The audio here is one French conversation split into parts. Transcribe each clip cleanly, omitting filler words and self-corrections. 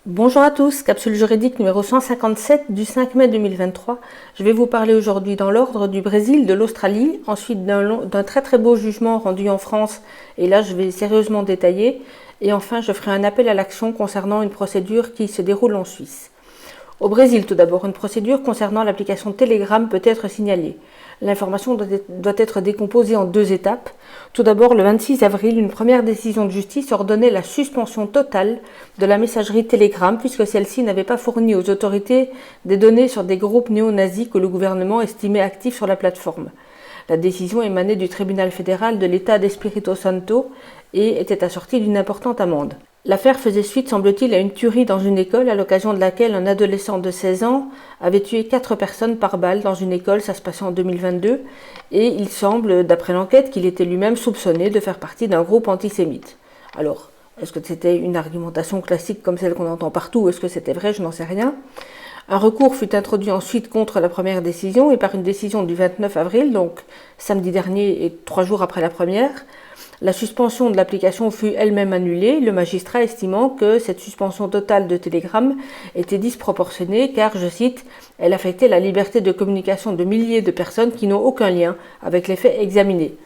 Bonjour à tous, capsule juridique numéro 157 du 5 mai 2023. Je vais vous parler aujourd'hui dans l'ordre du Brésil, de l'Australie, ensuite d'un très très beau jugement rendu en France, et là je vais sérieusement détailler, et enfin je ferai un appel à l'action concernant une procédure qui se déroule en Suisse. Au Brésil, tout d'abord, une procédure concernant l'application Telegram peut être signalée. L'information doit être décomposée en deux étapes. Tout d'abord, le 26 avril, une première décision de justice ordonnait la suspension totale de la messagerie Telegram puisque celle-ci n'avait pas fourni aux autorités des données sur des groupes néo-nazis que le gouvernement estimait actifs sur la plateforme. La décision émanait du tribunal fédéral de l'État d'Espírito Santo et était assortie d'une importante amende. L'affaire faisait suite, semble-t-il, à une tuerie dans une école à l'occasion de laquelle un adolescent de 16 ans avait tué 4 personnes par balle dans une école, ça se passait en 2022, et il semble, d'après l'enquête, qu'il était lui-même soupçonné de faire partie d'un groupe antisémite. Alors, est-ce que c'était une argumentation classique comme celle qu'on entend partout, ou est-ce que c'était vrai, je n'en sais rien. Un recours fut introduit ensuite contre la première décision, et par une décision du 29 avril, donc samedi dernier et 3 jours après la première, la suspension de l'application fut elle-même annulée, le magistrat estimant que cette suspension totale de Telegram était disproportionnée car, je cite, « elle affectait la liberté de communication de milliers de personnes qui n'ont aucun lien avec les faits examinés ».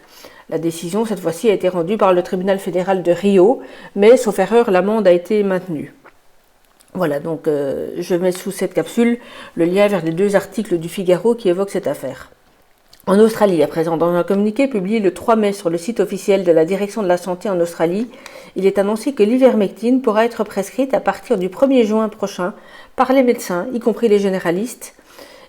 La décision, cette fois-ci, a été rendue par le tribunal fédéral de Rio, mais, sauf erreur, l'amende a été maintenue. Voilà, donc je mets sous cette capsule le lien vers les 2 articles du Figaro qui évoquent cette affaire. En Australie, à présent, dans un communiqué publié le 3 mai sur le site officiel de la Direction de la Santé en Australie, il est annoncé que l'ivermectine pourra être prescrite à partir du 1er juin prochain par les médecins, y compris les généralistes,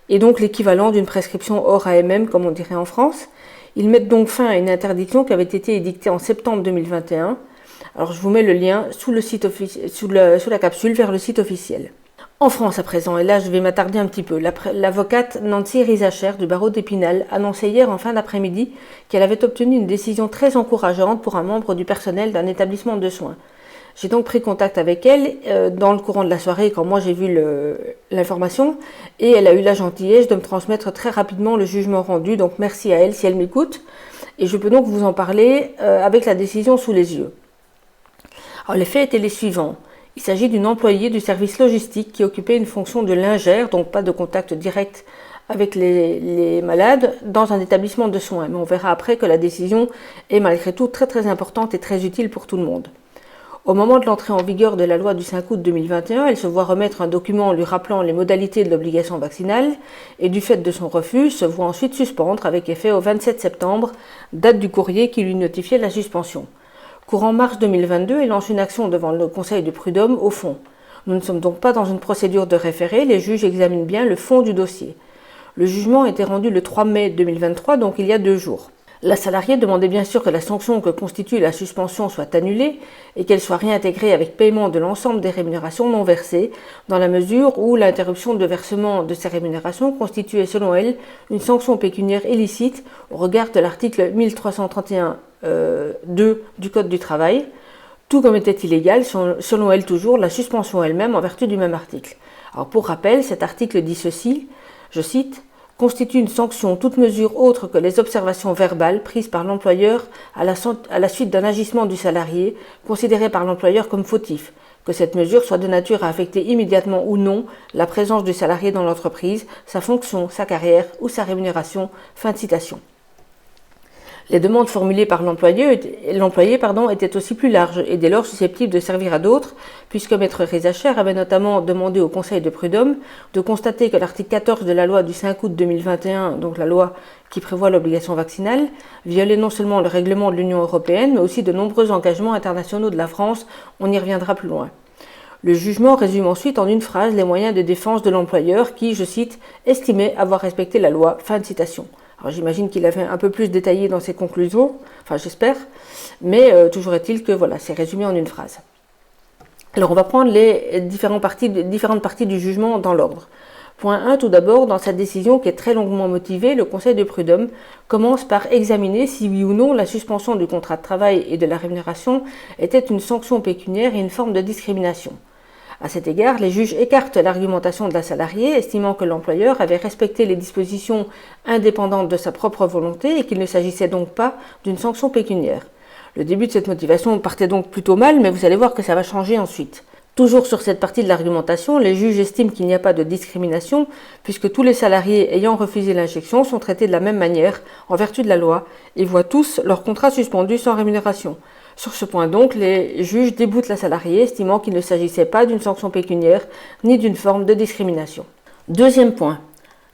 et donc l'équivalent d'une prescription hors AMM, comme on dirait en France. Ils mettent donc fin à une interdiction qui avait été édictée en septembre 2021. Alors je vous mets le lien sous la capsule vers le site officiel. En France à présent, et là je vais m'attarder un petit peu, l'avocate Nancy Rizacher du barreau d'Épinal annonçait hier en fin d'après-midi qu'elle avait obtenu une décision très encourageante pour un membre du personnel d'un établissement de soins. J'ai donc pris contact avec elle dans le courant de la soirée quand moi j'ai vu l'information et elle a eu la gentillesse de me transmettre très rapidement le jugement rendu, donc merci à elle si elle m'écoute et je peux donc vous en parler avec la décision sous les yeux. Alors les faits étaient les suivants. Il s'agit d'une employée du service logistique qui occupait une fonction de lingère, donc pas de contact direct avec les malades, dans un établissement de soins. Mais on verra après que la décision est malgré tout très très importante et très utile pour tout le monde. Au moment de l'entrée en vigueur de la loi du 5 août 2021, elle se voit remettre un document lui rappelant les modalités de l'obligation vaccinale et du fait de son refus, se voit ensuite suspendre avec effet au 27 septembre, date du courrier qui lui notifiait la suspension. Courant mars 2022, elle lance une action devant le Conseil de prud'homme au fond. Nous ne sommes donc pas dans une procédure de référé, les juges examinent bien le fond du dossier. Le jugement a été rendu le 3 mai 2023, donc il y a 2 jours. La salariée demandait bien sûr que la sanction que constitue la suspension soit annulée et qu'elle soit réintégrée avec paiement de l'ensemble des rémunérations non versées, dans la mesure où l'interruption de versement de ces rémunérations constituait selon elle une sanction pécuniaire illicite au regard de l'article 1331 2 du Code du travail, tout comme était illégale, selon elle toujours, la suspension elle-même en vertu du même article. Alors pour rappel, cet article dit ceci, je cite, « constitue une sanction toute mesure autre que les observations verbales prises par l'employeur à la suite d'un agissement du salarié considéré par l'employeur comme fautif, que cette mesure soit de nature à affecter immédiatement ou non la présence du salarié dans l'entreprise, sa fonction, sa carrière ou sa rémunération. » Fin de citation. Les demandes formulées par l'employé étaient aussi plus larges et dès lors susceptibles de servir à d'autres, puisque Maître Rizacher avait notamment demandé au Conseil de prud'homme de constater que l'article 14 de la loi du 5 août 2021, donc la loi qui prévoit l'obligation vaccinale, violait non seulement le règlement de l'Union européenne, mais aussi de nombreux engagements internationaux de la France. On y reviendra plus loin. Le jugement résume ensuite en une phrase les moyens de défense de l'employeur qui, je cite, « estimait avoir respecté la loi ». Fin de citation. Alors j'imagine qu'il avait un peu plus détaillé dans ses conclusions, enfin j'espère, mais toujours est-il que voilà, c'est résumé en une phrase. Alors on va prendre les différentes parties du jugement dans l'ordre. Point 1, tout d'abord, dans sa décision qui est très longuement motivée, le Conseil de prud'homme commence par examiner si oui ou non la suspension du contrat de travail et de la rémunération était une sanction pécuniaire et une forme de discrimination. À cet égard, les juges écartent l'argumentation de la salariée, estimant que l'employeur avait respecté les dispositions indépendantes de sa propre volonté et qu'il ne s'agissait donc pas d'une sanction pécuniaire. Le début de cette motivation partait donc plutôt mal, mais vous allez voir que ça va changer ensuite. Toujours sur cette partie de l'argumentation, les juges estiment qu'il n'y a pas de discrimination puisque tous les salariés ayant refusé l'injection sont traités de la même manière en vertu de la loi et voient tous leur contrat suspendu sans rémunération. Sur ce point donc, les juges déboutent la salariée, estimant qu'il ne s'agissait pas d'une sanction pécuniaire ni d'une forme de discrimination. Deuxième point.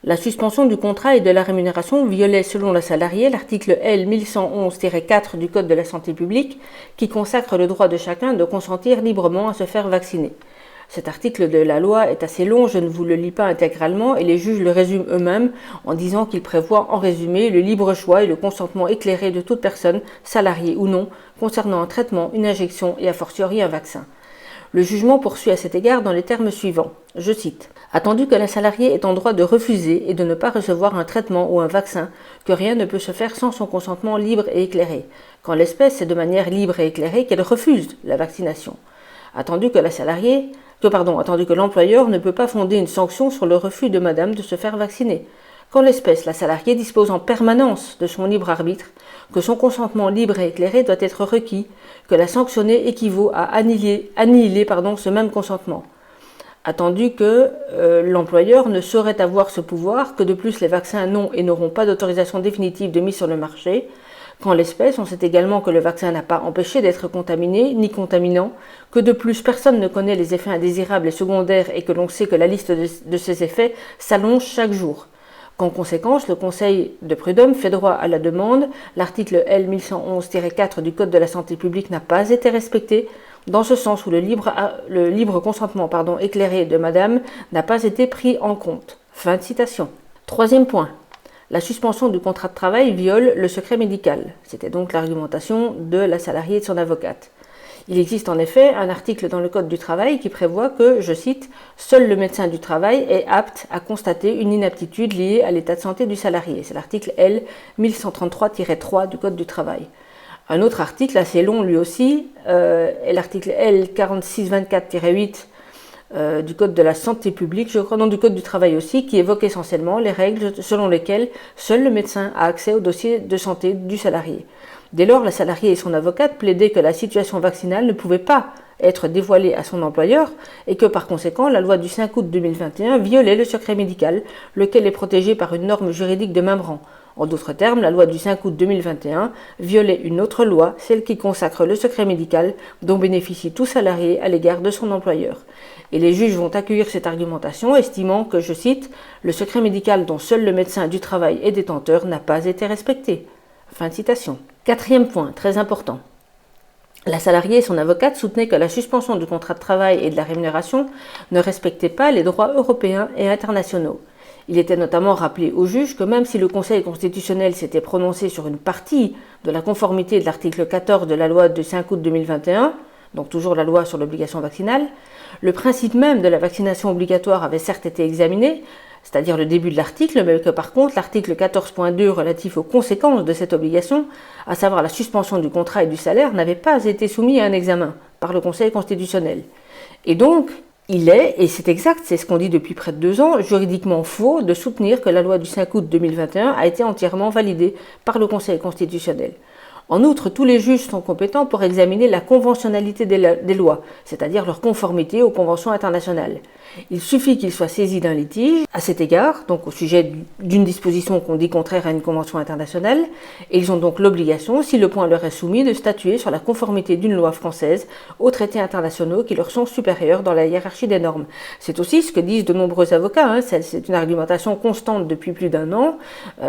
La suspension du contrat et de la rémunération violait selon la salariée l'article L 1111-4 du Code de la santé publique qui consacre le droit de chacun de consentir librement à se faire vacciner. Cet article de la loi est assez long, je ne vous le lis pas intégralement et les juges le résument eux-mêmes en disant qu'il prévoit en résumé le libre choix et le consentement éclairé de toute personne, salariée ou non, concernant un traitement, une injection et a fortiori un vaccin. Le jugement poursuit à cet égard dans les termes suivants. Je cite. Attendu que la salariée est en droit de refuser et de ne pas recevoir un traitement ou un vaccin, que rien ne peut se faire sans son consentement libre et éclairé, qu'en l'espèce c'est de manière libre et éclairée qu'elle refuse la vaccination. Attendu que l'employeur ne peut pas fonder une sanction sur le refus de madame de se faire vacciner, qu'en l'espèce la salariée dispose en permanence de son libre arbitre, que son consentement libre et éclairé doit être requis, que la sanctionnée équivaut à annihiler ce même consentement. Attendu que l'employeur ne saurait avoir ce pouvoir, que de plus les vaccins n'ont et n'auront pas d'autorisation définitive de mise sur le marché, qu'en l'espèce on sait également que le vaccin n'a pas empêché d'être contaminé ni contaminant, que de plus personne ne connaît les effets indésirables et secondaires et que l'on sait que la liste de ces effets s'allonge chaque jour. Qu'en conséquence, le Conseil de prud'homme fait droit à la demande, l'article L 1111-4 du Code de la santé publique n'a pas été respecté, dans ce sens où le libre consentement éclairé de madame n'a pas été pris en compte. Fin de citation. Troisième point. La suspension du contrat de travail viole le secret médical. C'était donc l'argumentation de la salariée et de son avocate. Il existe en effet un article dans le Code du travail qui prévoit que, je cite, « Seul le médecin du travail est apte à constater une inaptitude liée à l'état de santé du salarié ». C'est l'article L 1133-3 du Code du travail. Un autre article assez long lui aussi est l'article L 4624-8 du Code de la santé publique, je crois, non, du Code du travail aussi, qui évoque essentiellement les règles selon lesquelles seul le médecin a accès au dossier de santé du salarié. Dès lors, la salariée et son avocate plaidaient que la situation vaccinale ne pouvait pas être dévoilée à son employeur et que par conséquent, la loi du 5 août 2021 violait le secret médical, lequel est protégé par une norme juridique de même rang. En d'autres termes, la loi du 5 août 2021 violait une autre loi, celle qui consacre le secret médical dont bénéficie tout salarié à l'égard de son employeur. Et les juges vont accueillir cette argumentation, estimant que, je cite, « le secret médical dont seul le médecin du travail est détenteur n'a pas été respecté ». Fin de citation. Quatrième point, très important. La salariée et son avocate soutenaient que la suspension du contrat de travail et de la rémunération ne respectait pas les droits européens et internationaux. Il était notamment rappelé aux juges que même si le Conseil constitutionnel s'était prononcé sur une partie de la conformité de l'article 14 de la loi du 5 août 2021, donc toujours la loi sur l'obligation vaccinale, le principe même de la vaccination obligatoire avait certes été examiné, c'est-à-dire le début de l'article, mais que par contre l'article 14.2 relatif aux conséquences de cette obligation, à savoir la suspension du contrat et du salaire, n'avait pas été soumis à un examen par le Conseil constitutionnel. Et donc, il est, et c'est exact, c'est ce qu'on dit depuis près de 2 ans, juridiquement faux de soutenir que la loi du 5 août 2021 a été entièrement validée par le Conseil constitutionnel. En outre, tous les juges sont compétents pour examiner la conventionnalité des lois, c'est-à-dire leur conformité aux conventions internationales. Il suffit qu'ils soient saisis d'un litige à cet égard, donc au sujet d'une disposition qu'on dit contraire à une convention internationale, et ils ont donc l'obligation, si le point leur est soumis, de statuer sur la conformité d'une loi française aux traités internationaux qui leur sont supérieurs dans la hiérarchie des normes. C'est aussi ce que disent de nombreux avocats, c'est une argumentation constante depuis plus d'1 an.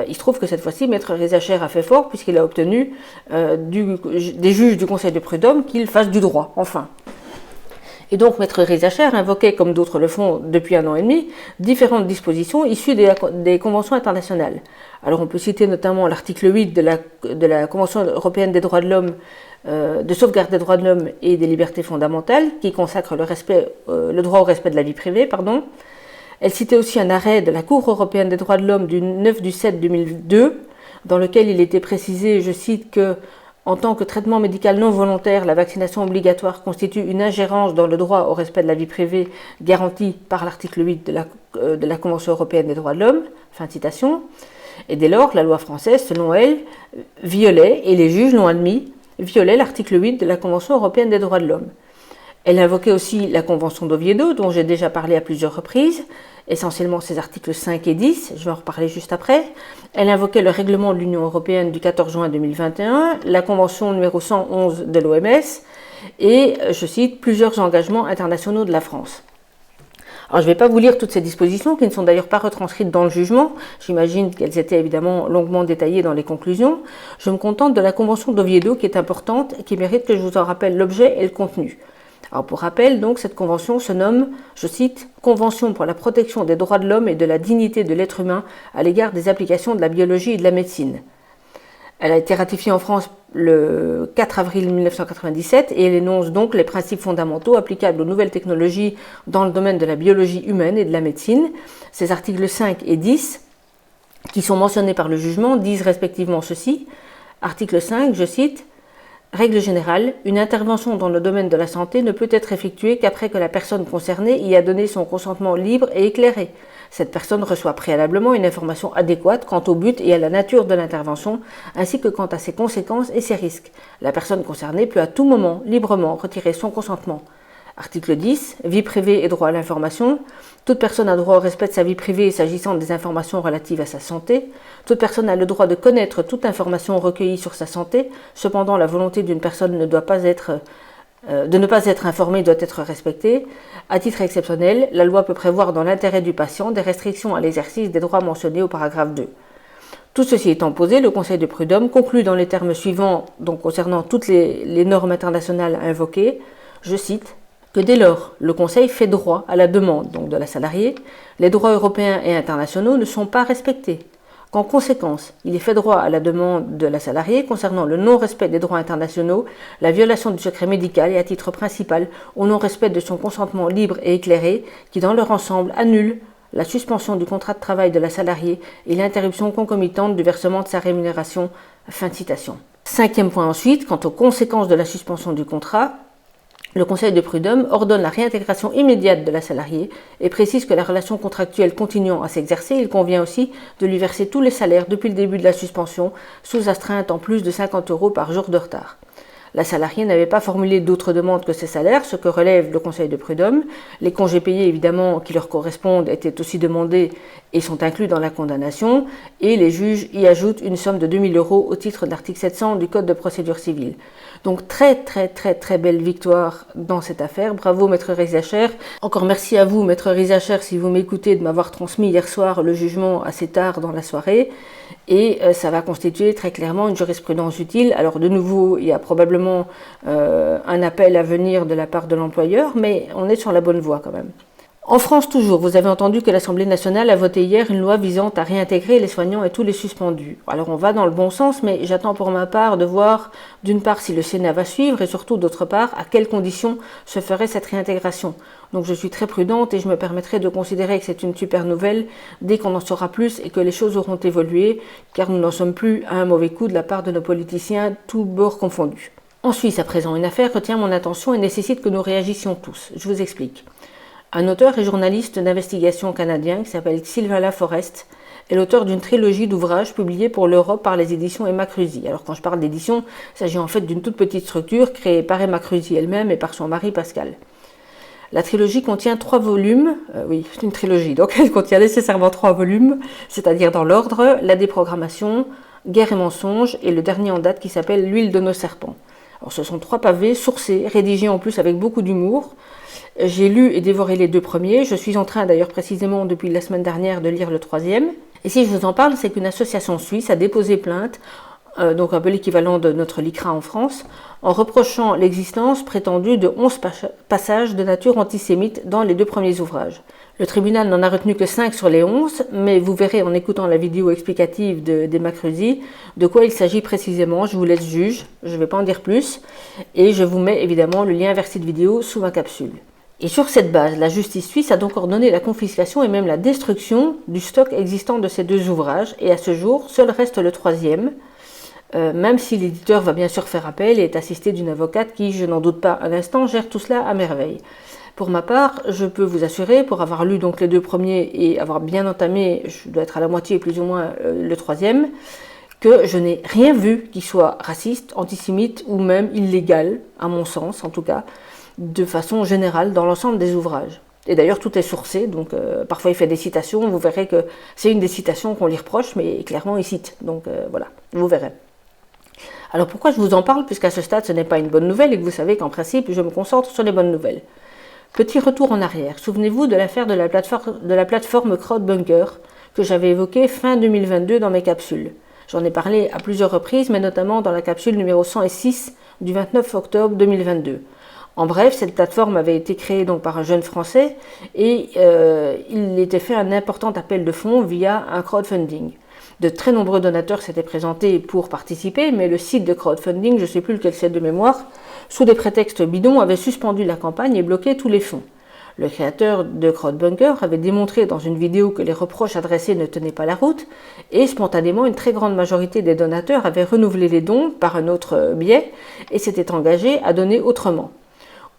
Il se trouve que cette fois-ci, Maître Rizacher a fait fort puisqu'il a obtenu des juges du Conseil de prud'homme qu'ils fassent du droit, enfin. Et donc, Maître Rizacher invoquait, comme d'autres le font depuis 1 an et demi, différentes dispositions issues des conventions internationales. Alors, on peut citer notamment l'article 8 de la Convention européenne des droits de l'homme, de sauvegarde des droits de l'homme et des libertés fondamentales, qui consacre le droit au respect de la vie privée, pardon. Elle citait aussi un arrêt de la Cour européenne des droits de l'homme du 9/7/2002, dans lequel il était précisé, je cite, que en tant que traitement médical non volontaire, la vaccination obligatoire constitue une ingérence dans le droit au respect de la vie privée garanti par l'article 8 de la Convention européenne des droits de l'homme. Fin de citation. Et dès lors, la loi française, selon elle, violait, et les juges l'ont admis, violait l'article 8 de la Convention européenne des droits de l'homme. Elle invoquait aussi la Convention d'Oviedo, dont j'ai déjà parlé à plusieurs reprises, essentiellement ses articles 5 et 10, je vais en reparler juste après. Elle invoquait le règlement de l'Union européenne du 14 juin 2021, la Convention numéro 111 de l'OMS et, je cite, plusieurs engagements internationaux de la France. Alors, je ne vais pas vous lire toutes ces dispositions, qui ne sont d'ailleurs pas retranscrites dans le jugement. J'imagine qu'elles étaient évidemment longuement détaillées dans les conclusions. Je me contente de la Convention d'Oviedo, qui est importante et qui mérite que je vous en rappelle l'objet et le contenu. Alors, pour rappel, donc, cette convention se nomme, je cite, « Convention pour la protection des droits de l'homme et de la dignité de l'être humain à l'égard des applications de la biologie et de la médecine ». Elle a été ratifiée en France le 4 avril 1997 et elle énonce donc les principes fondamentaux applicables aux nouvelles technologies dans le domaine de la biologie humaine et de la médecine. Ces articles 5 et 10, qui sont mentionnés par le jugement, disent respectivement ceci. Article 5, je cite, « Règle générale, une intervention dans le domaine de la santé ne peut être effectuée qu'après que la personne concernée y a donné son consentement libre et éclairé. Cette personne reçoit préalablement une information adéquate quant au but et à la nature de l'intervention, ainsi que quant à ses conséquences et ses risques. La personne concernée peut à tout moment librement retirer son consentement. » Article 10. Vie privée et droit à l'information. Toute personne a droit au respect de sa vie privée s'agissant des informations relatives à sa santé. Toute personne a le droit de connaître toute information recueillie sur sa santé. Cependant, la volonté d'une personne de ne pas être informée doit être respectée. À titre exceptionnel, la loi peut prévoir dans l'intérêt du patient des restrictions à l'exercice des droits mentionnés au paragraphe 2. Tout ceci étant posé, le Conseil de prud'homme conclut dans les termes suivants, donc concernant toutes les normes internationales invoquées, je cite, que dès lors, le Conseil fait droit à la demande donc de la salariée, les droits européens et internationaux ne sont pas respectés. Qu'en conséquence, il est fait droit à la demande de la salariée concernant le non-respect des droits internationaux, la violation du secret médical et à titre principal au non-respect de son consentement libre et éclairé qui dans leur ensemble annule la suspension du contrat de travail de la salariée et l'interruption concomitante du versement de sa rémunération. Fin de citation. Cinquième point ensuite, quant aux conséquences de la suspension du contrat, le Conseil de prud'homme ordonne la réintégration immédiate de la salariée et précise que la relation contractuelle continuant à s'exercer, il convient aussi de lui verser tous les salaires depuis le début de la suspension, sous astreinte en plus de 50 € par jour de retard. La salariée n'avait pas formulé d'autres demandes que ces salaires, ce que relève le Conseil de prud'homme. Les congés payés, évidemment, qui leur correspondent, étaient aussi demandés et sont inclus dans la condamnation, et les juges y ajoutent une somme de 2 000 € au titre de l'article 700 du Code de procédure civile. Donc très belle victoire dans cette affaire. Bravo Maître Rizacher. Encore merci à vous Maître Rizacher si vous m'écoutez de m'avoir transmis hier soir le jugement assez tard dans la soirée. Et ça va constituer très clairement une jurisprudence utile. Alors de nouveau, il y a probablement un appel à venir de la part de l'employeur, mais on est sur la bonne voie quand même. En France toujours, vous avez entendu que l'Assemblée nationale a voté hier une loi visant à réintégrer les soignants et tous les suspendus. Alors on va dans le bon sens, mais j'attends pour ma part de voir d'une part si le Sénat va suivre et surtout d'autre part à quelles conditions se ferait cette réintégration. Donc je suis très prudente et je me permettrai de considérer que c'est une super nouvelle dès qu'on en saura plus et que les choses auront évolué, car nous n'en sommes plus à un mauvais coup de la part de nos politiciens, tous bords confondus. En Suisse à présent, une affaire retient mon attention et nécessite que nous réagissions tous. Je vous explique. Un auteur et journaliste d'investigation canadien qui s'appelle Xylvala Forrest est l'auteur d'une trilogie d'ouvrages publiés pour l'Europe par les éditions Emma Cruzy. Alors quand je parle d'édition, il s'agit en fait d'une toute petite structure créée par Emma Cruzy elle-même et par son mari Pascal. La trilogie contient 3 volumes, oui, c'est une trilogie, donc elle contient nécessairement 3 volumes, c'est-à-dire dans l'ordre, la déprogrammation, Guerre et mensonges, et le dernier en date qui s'appelle L'huile de nos serpents. Alors ce sont 3 pavés sourcés, rédigés en plus avec beaucoup d'humour. J'ai lu et dévoré les 2 premiers, je suis en train d'ailleurs précisément depuis la semaine dernière de lire le 3e. Et si je vous en parle, c'est qu'une association suisse a déposé plainte, donc un peu l'équivalent de notre LICRA en France, en reprochant l'existence prétendue de 11 passages de nature antisémite dans les 2 premiers ouvrages. Le tribunal n'en a retenu que 5 sur les 11, mais vous verrez en écoutant la vidéo explicative d'Emma Cruzy de quoi il s'agit précisément. Je vous laisse juge, je ne vais pas en dire plus, et je vous mets évidemment le lien vers cette vidéo sous ma capsule. Et sur cette base, la justice suisse a donc ordonné la confiscation et même la destruction du stock existant de ces 2 ouvrages, et à ce jour, seul reste le 3e, même si l'éditeur va bien sûr faire appel et est assisté d'une avocate qui, je n'en doute pas un instant, gère tout cela à merveille. Pour ma part, je peux vous assurer, pour avoir lu donc les 2 premiers et avoir bien entamé, je dois être à la moitié plus ou moins le 3e, que je n'ai rien vu qui soit raciste, antisémite ou même illégal, à mon sens en tout cas. de façon générale dans l'ensemble des ouvrages. Et d'ailleurs, tout est sourcé, donc parfois il fait des citations, vous verrez que c'est une des citations qu'on lui reproche, mais clairement il cite, donc voilà, vous verrez. Alors pourquoi je vous en parle, puisqu'à ce stade ce n'est pas une bonne nouvelle et que vous savez qu'en principe je me concentre sur les bonnes nouvelles. Petit retour en arrière, souvenez-vous de l'affaire de la plateforme CrowdBunker que j'avais évoquée fin 2022 dans mes capsules. J'en ai parlé à plusieurs reprises, mais notamment dans la capsule numéro 106 du 29 octobre 2022. En bref, cette plateforme avait été créée donc par un jeune Français et il était fait un important appel de fonds via un crowdfunding. De très nombreux donateurs s'étaient présentés pour participer, mais le site de crowdfunding, je ne sais plus lequel c'est de mémoire, sous des prétextes bidons, avait suspendu la campagne et bloqué tous les fonds. Le créateur de CrowdBunker avait démontré dans une vidéo que les reproches adressés ne tenaient pas la route et spontanément une très grande majorité des donateurs avaient renouvelé les dons par un autre biais et s'étaient engagés à donner autrement.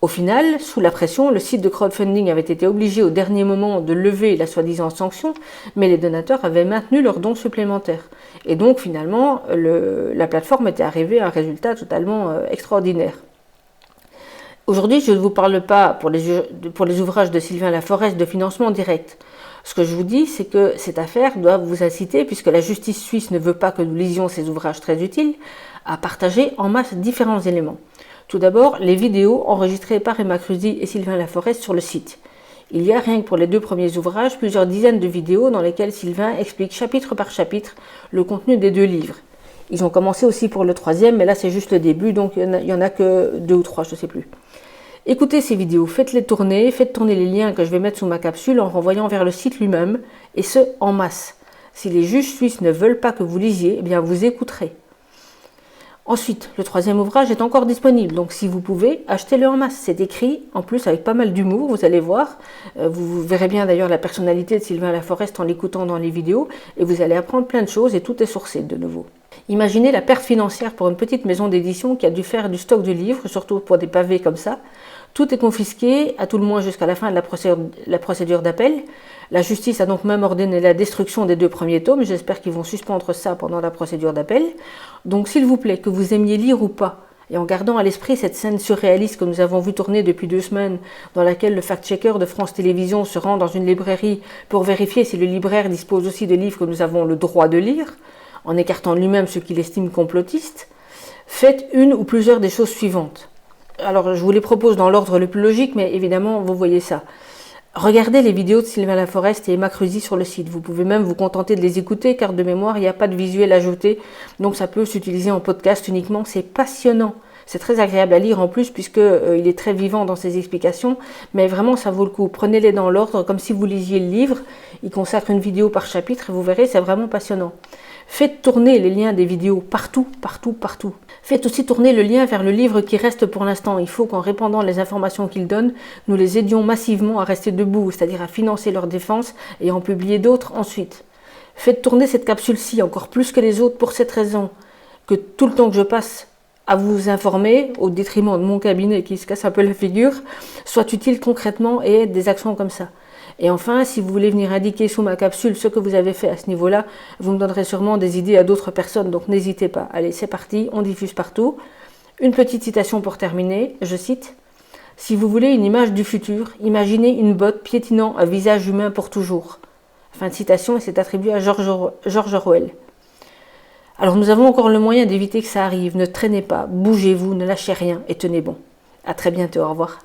Au final, sous la pression, le site de crowdfunding avait été obligé au dernier moment de lever la soi-disant sanction, mais les donateurs avaient maintenu leurs dons supplémentaires. Et donc finalement, la plateforme était arrivée à un résultat totalement extraordinaire. Aujourd'hui, je ne vous parle pas pour les ouvrages de Sylvain Laforest de financement direct. Ce que je vous dis, c'est que cette affaire doit vous inciter, puisque la justice suisse ne veut pas que nous lisions ces ouvrages très utiles, à partager en masse différents éléments. Tout d'abord, les vidéos enregistrées par Emma Cruzy et Sylvain Laforest sur le site. Il y a rien que pour les deux premiers ouvrages, plusieurs dizaines de vidéos dans lesquelles Sylvain explique chapitre par chapitre le contenu des deux livres. Ils ont commencé aussi pour le troisième, mais là c'est juste le début, donc il n'y en a que 2 ou 3, je ne sais plus. Écoutez ces vidéos, faites tourner les liens que je vais mettre sous ma capsule en renvoyant vers le site lui-même, et ce, en masse. Si les juges suisses ne veulent pas que vous lisiez, eh bien vous écouterez. Ensuite, le troisième ouvrage est encore disponible, donc si vous pouvez, achetez-le en masse. C'est écrit, en plus avec pas mal d'humour, vous allez voir. Vous verrez bien d'ailleurs la personnalité de Sylvain Laforest en l'écoutant dans les vidéos, et vous allez apprendre plein de choses, et tout est sourcé de nouveau. Imaginez la perte financière pour une petite maison d'édition qui a dû faire du stock de livres, surtout pour des pavés comme ça. Tout est confisqué, à tout le moins jusqu'à la fin de la procédure d'appel. La justice a donc même ordonné la destruction des 2 premiers tomes. J'espère qu'ils vont suspendre ça pendant la procédure d'appel. Donc s'il vous plaît, que vous aimiez lire ou pas, et en gardant à l'esprit cette scène surréaliste que nous avons vu tourner depuis 2 semaines, dans laquelle le fact-checker de France Télévisions se rend dans une librairie pour vérifier si le libraire dispose aussi de livres que nous avons le droit de lire, en écartant lui-même ce qu'il estime complotiste, faites une ou plusieurs des choses suivantes. Alors, je vous les propose dans l'ordre le plus logique, mais évidemment, vous voyez ça. Regardez les vidéos de Sylvain Laforest et Emma Cruzy sur le site. Vous pouvez même vous contenter de les écouter, car de mémoire, il n'y a pas de visuel ajouté, donc ça peut s'utiliser en podcast uniquement. C'est passionnant. C'est très agréable à lire en plus, puisqu'il est très vivant dans ses explications, mais vraiment, ça vaut le coup. Prenez-les dans l'ordre, comme si vous lisiez le livre. Il consacre une vidéo par chapitre, et vous verrez, c'est vraiment passionnant. Faites tourner les liens des vidéos partout, partout, partout. Faites aussi tourner le lien vers le livre qui reste pour l'instant. Il faut qu'en répandant les informations qu'il donne, nous les aidions massivement à rester debout, c'est-à-dire à financer leur défense et en publier d'autres ensuite. Faites tourner cette capsule-ci encore plus que les autres pour cette raison, que tout le temps que je passe à vous informer, au détriment de mon cabinet qui se casse un peu la figure, soit utile concrètement et aide des actions comme ça. Et enfin, si vous voulez venir indiquer sous ma capsule ce que vous avez fait à ce niveau-là, vous me donnerez sûrement des idées à d'autres personnes, donc n'hésitez pas. Allez, c'est parti, on diffuse partout. Une petite citation pour terminer, je cite « Si vous voulez une image du futur, imaginez une botte piétinant un visage humain pour toujours. » Fin de citation, et c'est attribué à George Orwell. Alors nous avons encore le moyen d'éviter que ça arrive. Ne traînez pas, bougez-vous, ne lâchez rien et tenez bon. À très bientôt, au revoir.